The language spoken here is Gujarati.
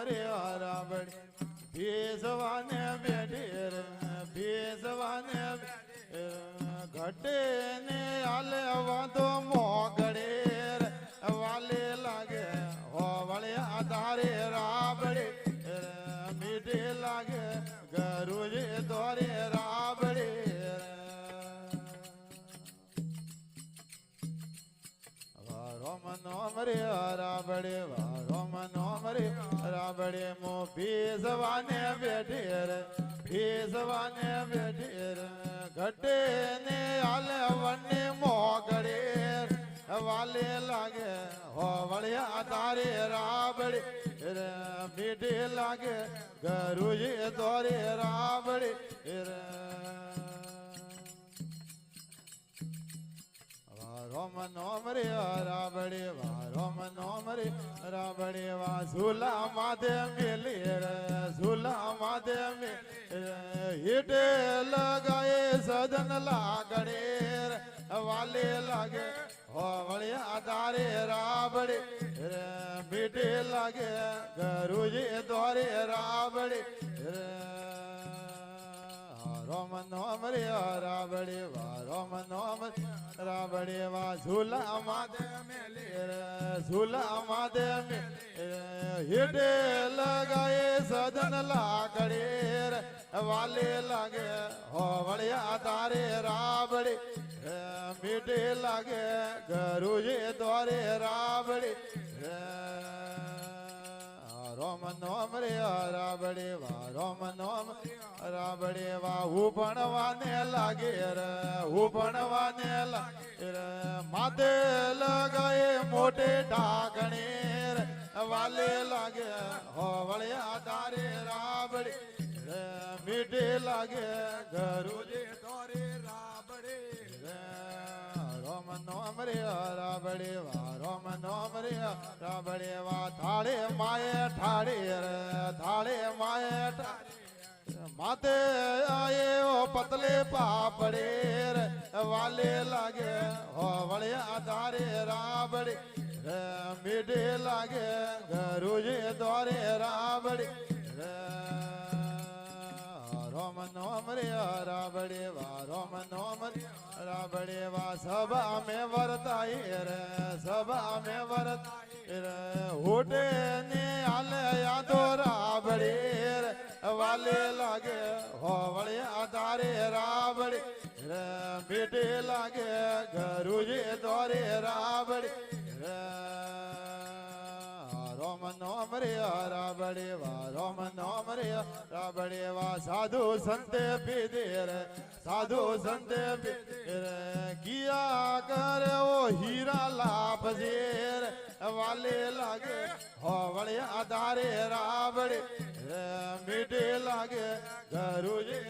રે રાબડી ભેસવાને બેઠી રે ભેસવાને ઘટે ને આલે વાંધો મોગડે રે વાલે લાગે હોવળે આધારે રાબડી મીઠે લાગે ગરુજે દોરે રાબડી રોમનો રે રાબડે રોમનો રે રાબડે મો ભેસવાને બેઠી રે ભેસવાને બેઠી રે ઘટે ને આલે વને મોગડે વાલે લાગે હોવળિયા તારે રાબડે મીઠે લાગે ગરુજે દોરે રાબડે રોમનો રે રાબડે રોમનો રે રાબડે વા ઝૂલા માથે મેલી રે ઝૂલા માથે હીટે લગાએ સદન લાગડે વાલે લાગે હોવળિયા તારે રાબડે મીઠે લાગે ગરુજે દોરે રાબડે રોમનો રે રાબડે રોમનો રાબડે વા ઝૂલા માથે મેલી રે ઝૂલા માથે હીટે લગાએ સદન લાકડે વાલે લાગે હોવળિયા તારે રાબડે મીઠે લાગે ગરુજે દોરે રાબડે રોમનો રે રાબડે વા રોમનો રાબડે વા ઉભણવાને લાગે રે ઉભણવાને લાગે રે માથે લગાએ મોટે ઢાકણે વાલે લાગે હોવળિયા તારે રાબડે મીઠે લાગે ગરુજે દોરે રાબડે રોમનો રે રાબડે વા રોમનો રે રાબડે વા થાળે માએ ઠાડે રે થાળે માએ માથે આયો પતલે પાપડે રે વાલે લાગે હોવળિયા તારે રાબડે મીઠે લાગે ગરુજે દોરે રાબડે રોમનો રે રાબડે વા રોમનો રાબડે વા સભા મેં વરતાય રે સભા મેં વરતાય રે હોટે ને આલે યાદો રાબડે વાલે લાગે હોવળિયા તારે રાબડે મીઠે લાગે ગરુજે દોરે રાબડે રોમનો રે રાબડે વા રોમનો રે રાબડે વા સાધુ સંતે પીધે રે સાધુ સંતે પીધે રે કિયા કરે ઓ હીરા લાભ રે વાલે લાગે હોવળિયા તારે રાબડે મીઠે લાગે ગરુજે